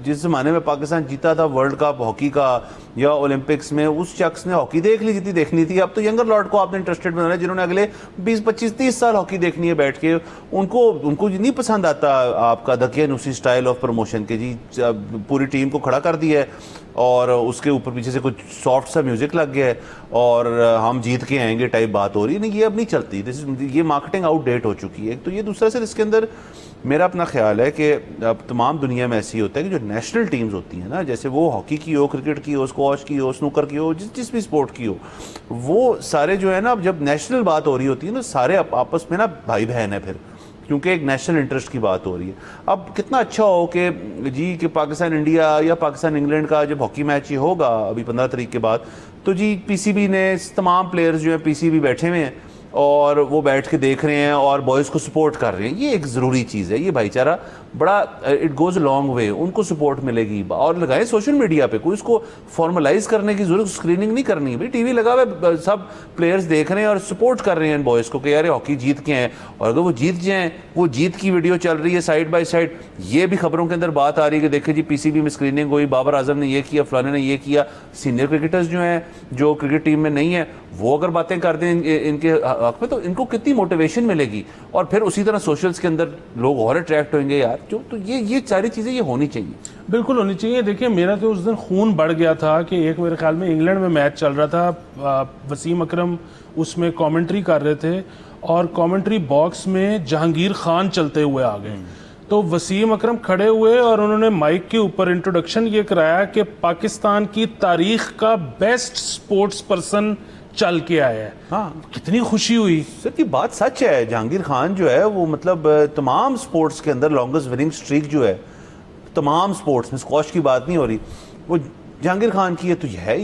جس زمانے میں پاکستان جیتا تھا ورلڈ کپ ہاکی کا یا اولمپکس میں, اس شخص نے ہاکی دیکھ لی جتنی دیکھنی تھی. اب تو ینگر لاٹ کو آپ نے انٹرسٹڈ بنانا ہے جنہوں نے اگلے 20-25-30 سال ہاکی دیکھنی ہے بیٹھ کے. ان کو نہیں پسند آتا آپ کا دقیانوسی سٹائل آف پروموشن کے جی پوری ٹیم کو کھڑا کر دیا ہے اور اس کے اوپر پیچھے سے کچھ سافٹ سا میوزک لگ گیا ہے اور ہم جیت کے آئیں گے ٹائپ بات ہو رہی ہے. نہیں, یہ اب نہیں چلتی. یہ مارکیٹنگ آؤٹ ڈیٹ ہو چکی ہے. تو یہ دوسرا سر اس کے اندر میرا اپنا خیال ہے کہ اب تمام دنیا میں ایسی ہوتا ہے کہ جو نیشنل ٹیمز ہوتی ہیں نا, جیسے وہ ہاکی کی ہو, کرکٹ کی ہو, اسکواش کی ہو, سنوکر کی ہو, جس بھی اسپورٹ کی ہو, وہ سارے جو ہے نا اب جب نیشنل بات ہو رہی ہوتی ہے نا سارے آپس میں نا بھائی بہن ہیں پھر, کیونکہ ایک نیشنل انٹرسٹ کی بات ہو رہی ہے. اب کتنا اچھا ہو کہ جی کہ پاکستان انڈیا یا پاکستان انگلینڈ کا جب ہاکی میچ یہ ہوگا ابھی 15 تاریخ کے بعد, تو جی پی سی بی نے تمام پلیئرز جو ہیں پی سی بی بیٹھے ہوئے ہیں اور وہ بیٹھ کے دیکھ رہے ہیں اور بوائز کو سپورٹ کر رہے ہیں. یہ ایک ضروری چیز ہے, یہ بھائی چارہ بڑا it goes a long way, ان کو سپورٹ ملے گی. اور لگائیں سوشل میڈیا پہ, کوئی اس کو فارملائز کرنے کی ضرورت, اسکریننگ نہیں کرنی. بھائی ٹی وی لگا ہوا ہے, سب پلیئرز دیکھ رہے ہیں اور سپورٹ کر رہے ہیں ان بوائز کو کہ یار ہاکی جیت کے ہیں, اور اگر وہ جیت جائیں, وہ جیت کی ویڈیو چل رہی ہے سائڈ بائی سائڈ, یہ بھی خبروں کے اندر بات آ رہی ہے کہ دیکھیں جی پی سی بی میں اسکریننگ ہوئی, بابر اعظم نے یہ کیا, فلانے نے یہ کیا. سینئر کرکٹرز جو ہیں جو کرکٹ ٹیم میں نہیں ہیں وہ اگر باتیں کر دیں ان کے حق میں, تو ان کو کتنی موٹیویشن ملے گی, اور پھر اسی طرح سوشلز کے اندر لوگ اور اٹریکٹ ہوئیں گے یار. جو تو یہ ساری چیزیں یہ ہونی چاہیے, بالکل ہونی چاہیے. دیکھیں میرا تو اس دن خون بڑھ گیا تھا کہ ایک میرے خیال میں انگلینڈ میں میچ چل رہا تھا, وسیم اکرم اس میں کامنٹری کر رہے تھے اور کامنٹری باکس میں جہانگیر خان چلتے ہوئے آ گئے. تو وسیم اکرم کھڑے ہوئے اور انہوں نے مائک کے اوپر انٹروڈکشن یہ کرایا کہ پاکستان کی تاریخ کا بیسٹ سپورٹس پرسن چل کے آیا ہے. ہاں کتنی خوشی ہوئی سر. یہ بات سچ ہے, جہانگیر خان جو ہے وہ مطلب تمام سپورٹس کے اندر لانگسٹ وننگ سٹریک جو ہے تمام سپورٹس میں, اسکواش کی بات نہیں ہو رہی, وہ جہانگیر خان کی ہے. تو یہ ہے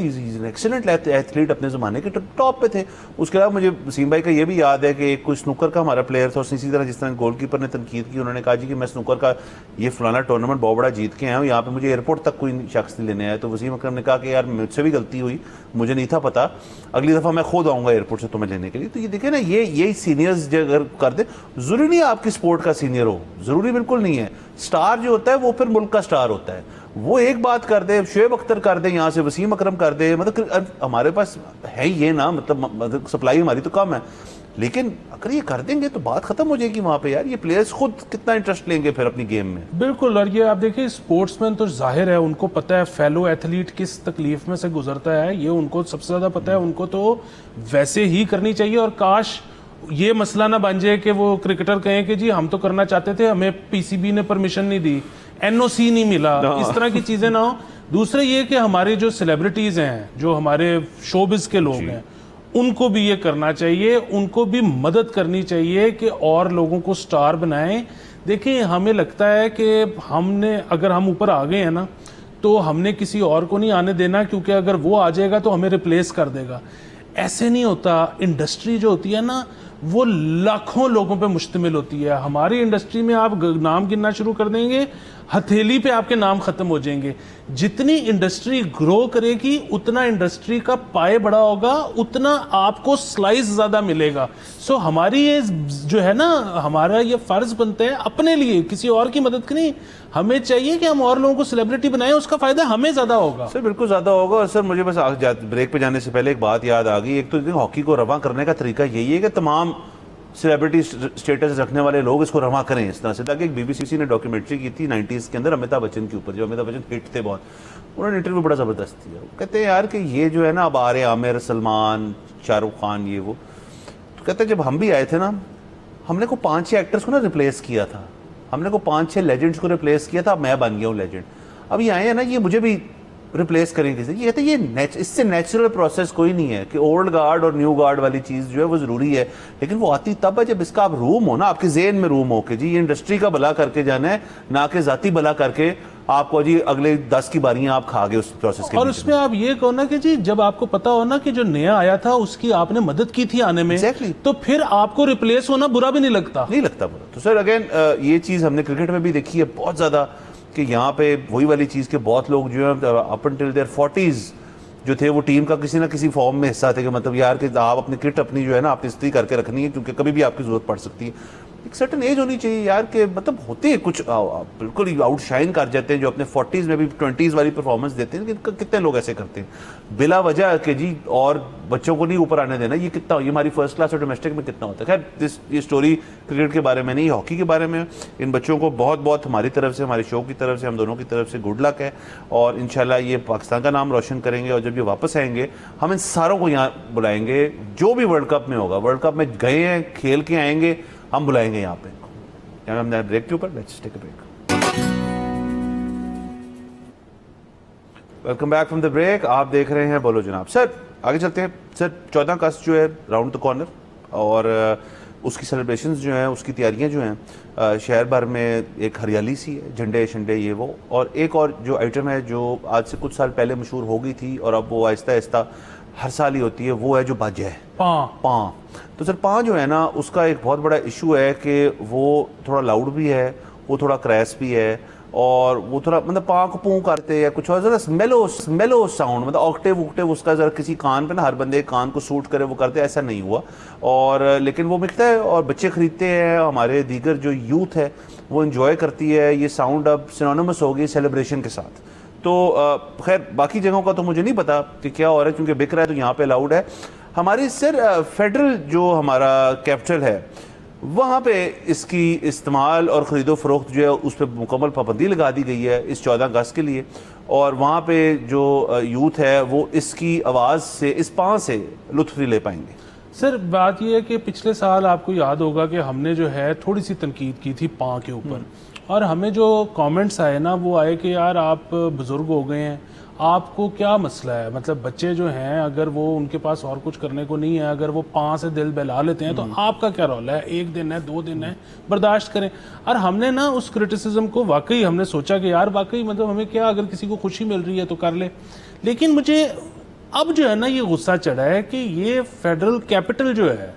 ایکسلنٹ ایتھلیٹ, اپنے زمانے کے ٹاپ پہ تھے. اس کے علاوہ مجھے وسیم بھائی کا یہ بھی یاد ہے کہ ایک کوئی سنوکر کا ہمارا پلیئر تھا, اس نے اسی طرح جس طرح گول کیپر نے تنقید کی, انہوں نے کہا جی کہ میں سنوکر کا یہ فلانا ٹورنامنٹ بہت بڑا جیت کے آیا ہوں, یہاں پہ مجھے ایئرپورٹ تک کوئی شخص نہیں لینے آیا. تو وسیم اکرم نے کہا کہ یار مجھ سے بھی غلطی ہوئی, مجھے نہیں تھا پتا, اگلی دفعہ میں خود آؤں گا ایئرپورٹ سے تمہیں لینے کے لیے. تو یہ دیکھیں نا, یہی سینئرز جو اگر کر دیں, ضروری نہیں ہے آپ کی سپورٹ کا سینئر ہو, ضروری بالکل نہیں ہے. سٹار جو ہوتا ہے وہ پھر ملک کا سٹار ہوتا ہے, وہ ایک بات کر دے, شعیب اختر کر دے, یہاں سے وسیم اکرم کر دے, مطلب ہمارے پاس ہے یہ نا, مطلب سپلائی ہماری تو کم ہے, لیکن اگر یہ کر دیں گے تو بات ختم ہو جائے گی وہاں پہ. یار یہ پلیئرز خود کتنا انٹرسٹ لیں گے پھر اپنی گیم میں. بالکل. اور یہ آپ دیکھیں اسپورٹس مین تو ظاہر ہے ان کو پتہ ہے فیلو ایتھلیٹ کس تکلیف میں سے گزرتا ہے, یہ ان کو سب سے زیادہ پتہ ہے, ان کو تو ویسے ہی کرنی چاہیے. اور کاش یہ مسئلہ نہ بن جائے کہ وہ کرکٹر کہیں کہ جی ہم تو کرنا چاہتے تھے, ہمیں پی سی بی نے پرمیشن نہیں دی, این او سی نہیں ملا, اس طرح کی چیزیں نہ ہو. دوسرے یہ کہ ہمارے جو سیلیبریٹیز ہیں, جو ہمارے شوبز کے لوگ ہیں, ان کو بھی یہ کرنا چاہیے, ان کو بھی مدد کرنی چاہیے کہ اور لوگوں کو سٹار بنائیں. دیکھیں ہمیں لگتا ہے کہ ہم نے اگر ہم اوپر آ گئے ہیں نا تو ہم نے کسی اور کو نہیں آنے دینا, کیونکہ اگر وہ آ جائے گا تو ہمیں ریپلیس کر دے گا. ایسے نہیں ہوتا. انڈسٹری جو ہوتی ہے نا وہ لاکھوں لوگوں پہ مشتمل ہوتی ہے. ہماری انڈسٹری میں آپ نام گننا شروع کر دیں گے, ہتھیلی پہ آپ کے نام ختم ہو جائیں گے. جتنی انڈسٹری گرو کرے گی اتنا انڈسٹری کا پائے بڑا ہوگا, اتنا آپ کو سلائس زیادہ ملے گا. سو ہماری یہ جو ہے نا, ہمارا یہ فرض بنتا ہے اپنے لیے, کسی اور کی مدد کی نہیں. ہمیں چاہیے کہ ہم اور لوگوں کو سیلیبریٹی بنائیں, اس کا فائدہ ہمیں زیادہ ہوگا. سر بالکل زیادہ ہوگا. اور سر مجھے بس بریک پہ جانے سے پہلے ایک بات یاد آ گئی. ایک تو ہاکی کو رواں کرنے کا طریقہ یہی ہے کہ تمام سیلیبریٹی سٹیٹس رکھنے والے لوگ اس کو رواں کریں اس طرح سے, تاکہ ایک بی بی سی سی نے ڈاکیومنٹری کی تھی 90s کے اندر امیتابھ بچن کے اوپر, جو امیتابھ بچن ہٹ تھے بہت, انہوں نے انٹرویو بڑا زبردست دیا. وہ کہتے ہیں یار کہ یہ جو ہے نا اب آ رہے عامر, سلمان, شاہ رخ خان, یہ وہ, تو کہتے ہیں جب ہم بھی آئے تھے نا ہم نے کو 5-6 ایکٹرز کو نا ریپلیس کیا تھا, ہم نے کو 5-6 لیجنڈس کو ریپلیس کیا تھا, اب میں بن گیا ہوں لیجنڈ. اب یہ آئے ہیں نا یہ مجھے بھی ریپلیس کریں کسی. یہ کہتے ہیں یہ اس سے نیچرل پروسیس کوئی نہیں ہے کہ اولڈ گارڈ اور نیو گارڈ والی چیز جو ہے وہ ضروری ہے, لیکن وہ آتی تب ہے جب اس کا آپ روم ہو نا, آپ کے ذہن میں روم ہو کہ جی یہ انڈسٹری کا بھلا کر کے جانا ہے, نہ کہ ذاتی بھلا کر کے آپ کو جی اگلے 10 کی باریاں آپ کھا گئے اس پروسیس کے اور اس میں آپ یہ کہو نا کہ جی جب آپ کو پتا ہو نا کہ جو نیا آیا تھا اس کی آپ نے مدد کی تھی آنے میں تو پھر آپ کو ریپلیس ہونا برا بھی نہیں لگتا برا. تو سر اگین یہ چیز ہم نے کرکٹ میں بھی دیکھی ہے بہت زیادہ کہ یہاں پہ وہی والی چیز کہ بہت لوگ جو ہے اپ انٹل دیئر 40s جو تھے وہ ٹیم کا کسی نہ کسی فارم میں حصہ تھے کہ مطلب یار کہ آپ اپنی کٹ اپنی جو ہے نا آپ نے استری کر کے رکھنی ہے کیونکہ کبھی بھی آپ کی ضرورت پڑ سکتی ہے. ایک سرٹن ایج ہونی چاہیے یار کہ مطلب ہوتے ہیں کچھ بالکل آؤٹ شائن کر جاتے ہیں جو اپنے 40s میں بھی 20s والی پرفارمنس دیتے ہیں لیکن کتنے لوگ ایسے کرتے ہیں بلا وجہ کہ جی اور بچوں کو نہیں اوپر آنے دینا. یہ کتنا یہ ہماری فرسٹ کلاس اور ڈومیسٹک میں کتنا ہوتا ہے. خیر یہ اسٹوری کرکٹ کے بارے میں نہیں ہاکی کے بارے میں. ان بچوں کو بہت بہت ہماری طرف سے ہمارے شو کی طرف سے ہم دونوں کی طرف سے گڈ لک ہے اور انشاءاللہ یہ پاکستان کا نام روشن کریں گے اور جب یہ واپس آئیں گے ہم ان ساروں کو یہاں بلائیں گے جو بھی ورلڈ کپ میں ہوگا. ورلڈ کپ میں گئے ہیں کھیل کے آئیں گے ہم بلائیں گے یہاں پہ. ہم نے بریک کے اوپر let's take a break. Welcome back from the break. آپ دیکھ رہے ہیں بولو جناب. سر آگے چلتے ہیں. سر 14 اگست جو ہے راؤنڈ دا کارنر اور اس کی سیلیبریشنز جو ہیں اس کی تیاریاں جو ہیں شہر بھر میں ایک ہریالی سی ہے جھنڈے شنڈے یہ وہ. اور ایک اور جو آئٹم ہے جو آج سے کچھ سال پہلے مشہور ہو گئی تھی اور اب وہ آہستہ آہستہ ہر سال ہی ہوتی ہے وہ ہے جو باجے ہے پاں. تو سر پاں جو ہے نا اس کا ایک بہت بڑا ایشو ہے کہ وہ تھوڑا لاؤڈ بھی ہے وہ تھوڑا کریس بھی ہے اور وہ تھوڑا مطلب پاں کو پوں کرتے ہیں کچھ اور ذرا میلو ساؤنڈ مطلب آکٹیو اس کا ذرا کسی کان پہ نا ہر بندے کان کو سوٹ کرے وہ کرتے ایسا نہیں ہوا. اور لیکن وہ ملتا ہے اور بچے خریدتے ہیں ہمارے دیگر جو یوتھ ہے وہ انجوائے کرتی ہے. یہ ساؤنڈ اب سینونیمس ہو گئی سیلیبریشن کے ساتھ. تو خیر باقی جگہوں کا تو مجھے نہیں پتا کہ کیا ہو رہا ہے کیونکہ بک رہا ہے تو یہاں پہ الاؤڈ ہے. ہماری سر فیڈرل جو ہمارا کیپٹل ہے وہاں پہ اس کی استعمال اور خرید و فروخت جو ہے اس پہ مکمل پابندی لگا دی گئی ہے اس 14 اگست کے لیے. اور وہاں پہ جو یوتھ ہے وہ اس کی آواز سے اس پاں سے لطف نہیں لے پائیں گے. سر بات یہ ہے کہ پچھلے سال آپ کو یاد ہوگا کہ ہم نے جو ہے تھوڑی سی تنقید کی تھی پاں کے اوپر اور ہمیں جو کامنٹس آئے نا وہ آئے کہ یار آپ بزرگ ہو گئے ہیں آپ کو کیا مسئلہ ہے مطلب بچے جو ہیں اگر وہ ان کے پاس اور کچھ کرنے کو نہیں ہے اگر وہ پاں سے دل بہلا لیتے ہیں تو آپ کا کیا رول ہے 1 دن ہے 2 دن ہے برداشت کریں. اور ہم نے نا اس کرٹیسزم کو واقعی ہم نے سوچا کہ یار واقعی مطلب ہمیں کیا اگر کسی کو خوشی مل رہی ہے تو کر لے. لیکن مجھے اب جو ہے نا یہ غصہ چڑھا ہے کہ یہ فیڈرل کیپٹل جو ہے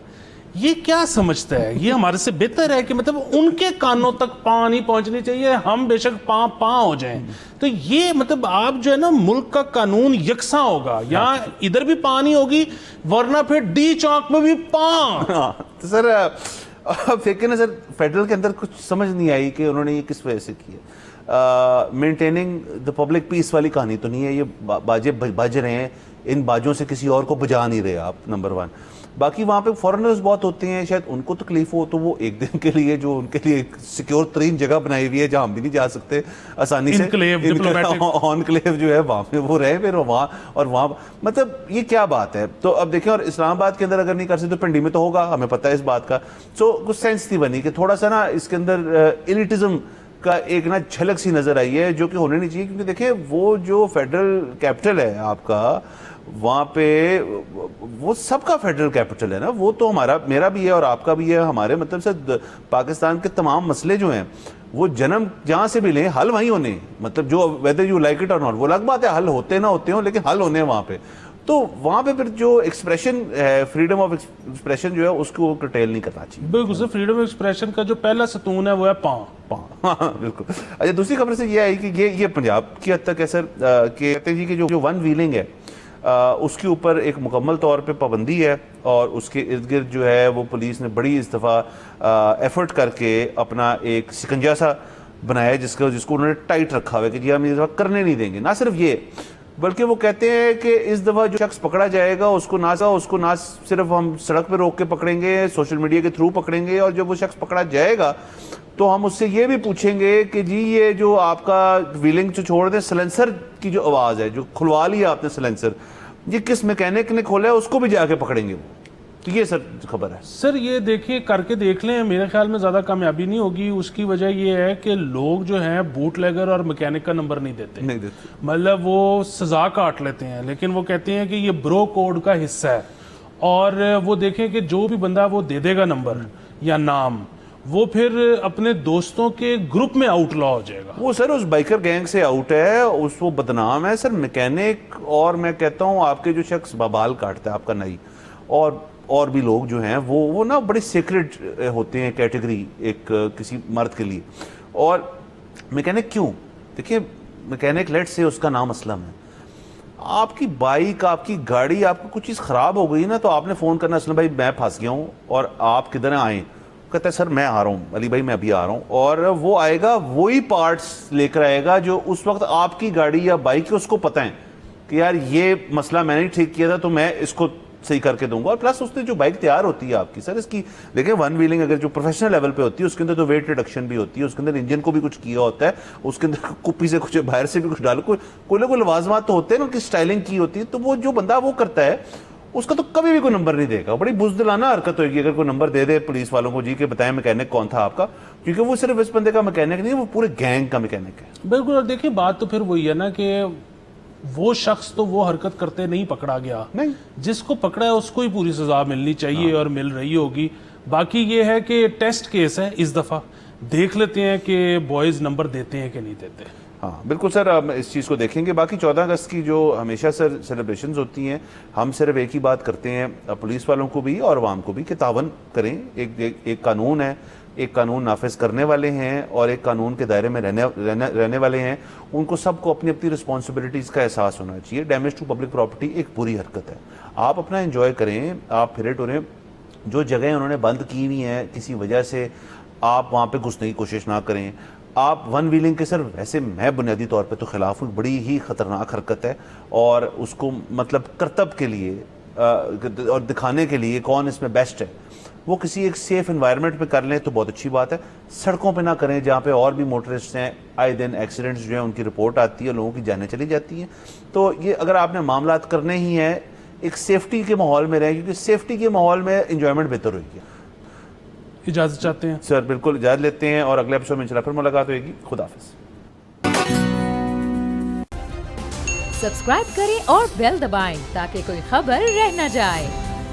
یہ کیا سمجھتا ہے یہ ہمارے سے بہتر ہے کہ مطلب ان کے کانوں تک پاں نہیں پہنچنی چاہیے ہم بے شک پاں ہو جائیں. تو یہ مطلب آپ جو ہے نا ملک کا قانون یکساں ہوگا یہاں ادھر بھی پاں نہیں ہوگی ورنہ پھر ڈی چوک میں بھی پاں. تو سر اب دیکھیں نا سر فیڈرل کے اندر کچھ سمجھ نہیں آئی کہ انہوں نے یہ کس وجہ سے کیا. مینٹیننگ دا پبلک پیس والی کہانی تو نہیں ہے. یہ باجے بج رہے ہیں ان باجوں سے کسی اور کو بجا نہیں رہے آپ نمبر 1. باقی وہاں پہ فورنرز بہت ہوتے ہیں شاید ان کو تکلیف ہو تو وہ ایک دن کے لیے جو ان کے لیے سیکیور ترین جگہ بنائی ہوئی ہے جہاں ہم بھی نہیں جا سکتے آسانی سے انکلیو جو ہے وہاں پہ وہ رہے پھر وہاں مطلب یہ کیا بات ہے. تو اب دیکھیں اور اسلام آباد کے اندر اگر نہیں کر سکتے تو پنڈی میں تو ہوگا ہمیں پتہ ہے اس بات کا. سو کچھ سینس تھی بنی کہ تھوڑا سا نا اس کے اندر ایلیٹزم کا ایک نا جھلک سی نظر آئی ہے جو کہ ہونے نہیں چاہیے کیونکہ دیکھیں وہ جو فیڈرل کیپٹل ہے آپ کا وہاں پہ وہ سب کا فیڈرل کیپٹل ہے نا. وہ تو ہمارا میرا بھی ہے اور آپ کا بھی ہے ہمارے مطلب سے پاکستان کے تمام مسئلے جو ہیں وہ جنم جہاں سے بھی لیں حل وہیں ہونے مطلب جو whether you like it or not وہ الگ بات ہے حل ہوتے نہ ہوتے ہوں لیکن حل ہونے ہیں وہاں پہ. تو وہاں پہ پھر جو ایکسپریشن ہے فریڈم آف ایکسپریشن جو ہے اس کو کرٹیل نہیں کرنا چاہیے. بالکل سر فریڈم آف ایکسپریشن کا جو پہلا ستون ہے وہ ہے پاں. بالکل. اچھا دوسری خبر سے یہ آئی کہ یہ پنجاب کی حد تک ہے سر کہ کہتے ہیں جی کہ جو ون ویلنگ ہے اس کے اوپر ایک مکمل طور پہ پابندی ہے اور اس کے ارد گرد جو ہے وہ پولیس نے بڑی اس دفعہ ایفرٹ کر کے اپنا ایک سکنجا سا بنایا ہے جس کو انہوں نے ٹائٹ رکھا ہوا ہے کہ جی ہم اس دفعہ کرنے نہیں دیں گے. نہ صرف یہ بلکہ وہ کہتے ہیں کہ اس دفعہ جو شخص پکڑا جائے گا اس کو نہ صرف ہم سڑک پہ روک کے پکڑیں گے سوشل میڈیا کے تھرو پکڑیں گے اور جب وہ شخص پکڑا جائے گا تو ہم اس سے یہ بھی پوچھیں گے کہ جی یہ جو آپ کا ویلنگ جو چھوڑ دیں سلنسر کی جو آواز ہے جو کھلوا لیا آپ نے سلنسر یہ کس میکینک نے کھولا ہے اس کو بھی جا کے پکڑیں گے. تو یہ سر خبر ہے. سر یہ دیکھیے کر کے دیکھ لیں میرے خیال میں زیادہ کامیابی نہیں ہوگی. اس کی وجہ یہ ہے کہ لوگ جو ہیں بوٹ لیگر اور میکینک کا نمبر نہیں دیتے مطلب وہ سزا کاٹ لیتے ہیں لیکن وہ کہتے ہیں کہ یہ برو کوڈ کا حصہ ہے اور وہ دیکھیں کہ جو بھی بندہ وہ دے دے گا نمبر یا نام وہ پھر اپنے دوستوں کے گروپ میں آؤٹ لا ہو جائے گا. وہ سر اس بائکر گینگ سے آؤٹ ہے, وہ بدنام ہے سر. میکینک اور میں کہتا ہوں آپ کے جو شخص بال کاٹتا ہے آپ کا نئی, اور بھی لوگ جو ہیں وہ نا بڑے سیکرٹ ہوتے ہیں کیٹیگری ایک کسی مرد کے لیے. اور میکینک کیوں, دیکھیے میکینک لیٹ سے اس کا نام اسلم ہے. آپ کی بائک, آپ کی گاڑی, آپ کو کچھ چیز خراب ہو گئی نا تو آپ نے فون کرنا اسلم بھائی میں پھنس گیا ہوں اور آپ کدھر آئیں. کہتا ہے سر میں آ رہا ہوں, علی بھائی میں ابھی آ رہا ہوں. اور وہ آئے گا, وہی پارٹس لے کر آئے گا جو اس وقت آپ کی گاڑی یا بائک کے اس کو پتہ ہے کہ یار یہ مسئلہ میں نے ٹھیک کیا تھا تو میں اس کو صحیح کر کے دوں گا. اور پلس اس نے جو بائک تیار ہوتی ہے آپ کی سر, اس کی دیکھیں ون ویلنگ اگر جو پروفیشنل لیول پہ ہوتی ہے اس کے اندر تو ویٹ ریڈکشن بھی ہوتی ہے, اس کے اندر انجن کو بھی کچھ کیا ہوتا ہے, اس کے اندر کپی سے کچھ باہر سے بھی کچھ ڈالو, کوئی لوازمات تو ہوتے ہیں نا, ان کی سٹائلنگ کی ہوتی ہے. تو وہ جو بندہ وہ کرتا ہے اس کا تو کبھی بھی کوئی نمبر نہیں دے گا. بڑی بزدلانہ حرکت ہوگی اگر کوئی نمبر دے دے پولیس والوں کو, جی کہ بتائیں میکینک کون تھا آپ کا, کیونکہ وہ صرف اس بندے کا میکینک نہیں, وہ پورے گینگ کا میکینک ہے. بالکل. اور دیکھیں بات تو پھر وہی ہے نا کہ وہ شخص تو وہ حرکت کرتے نہیں پکڑا گیا, نہیں, جس کو پکڑا ہے اس کو ہی پوری سزا ملنی چاہیے اور مل رہی ہوگی. باقی یہ ہے کہ ٹیسٹ کیس ہے, اس دفعہ دیکھ لیتے ہیں کہ بوائز نمبر دیتے ہیں کہ نہیں دیتے. ہاں بالکل سر, ہم اس چیز کو دیکھیں گے. باقی 14 اگست کی جو ہمیشہ سر سیلیبریشنز ہوتی ہیں, ہم صرف ایک ہی بات کرتے ہیں پولیس والوں کو بھی اور عوام کو بھی کہ تعاون کریں. ایک قانون ہے, ایک قانون نافذ کرنے والے ہیں اور ایک قانون کے دائرے میں رہنے والے ہیں. ان کو سب کو اپنی اپنی رسپانسبلٹیز کا احساس ہونا چاہیے. ڈیمیج ٹو پبلک پراپرٹی ایک بری حرکت ہے. آپ اپنا انجوائے کریں, آپ پھرے ٹوریں. جو جگہیں انہوں نے بند کی ہوئی ہیں کسی وجہ سے, آپ وہاں پہ گھسنے کی کوشش نہ کریں. آپ ون ویلنگ کے سر ویسے میں بنیادی طور پہ تو خلاف ہوں, بڑی ہی خطرناک حرکت ہے. اور اس کو مطلب کرتب کے لیے اور دکھانے کے لیے کون اس میں بیسٹ ہے, وہ کسی ایک سیف انوائرمنٹ پہ کر لیں تو بہت اچھی بات ہے. سڑکوں پہ نہ کریں جہاں پہ اور بھی موٹرسٹ ہیں, آئے دن ایکسیڈنٹس جو ہیں ان کی رپورٹ آتی ہے, لوگوں کی جانیں چلی جاتی ہیں. تو یہ اگر آپ نے معاملات کرنے ہی ہیں ایک سیفٹی کے ماحول میں رہیں, کیونکہ سیفٹی کے ماحول میں انجوائمنٹ بہتر ہوگی. اجازت چاہتے ہیں سر؟ بالکل اجازت لیتے ہیں اور اگلے ایپیسوڈ میں انشاءاللہ پھر ملاقات ہوئے گی. خدا حافظ. سبسکرائب کریں اور بیل دبائیں تاکہ کوئی خبر رہ نہ جائے.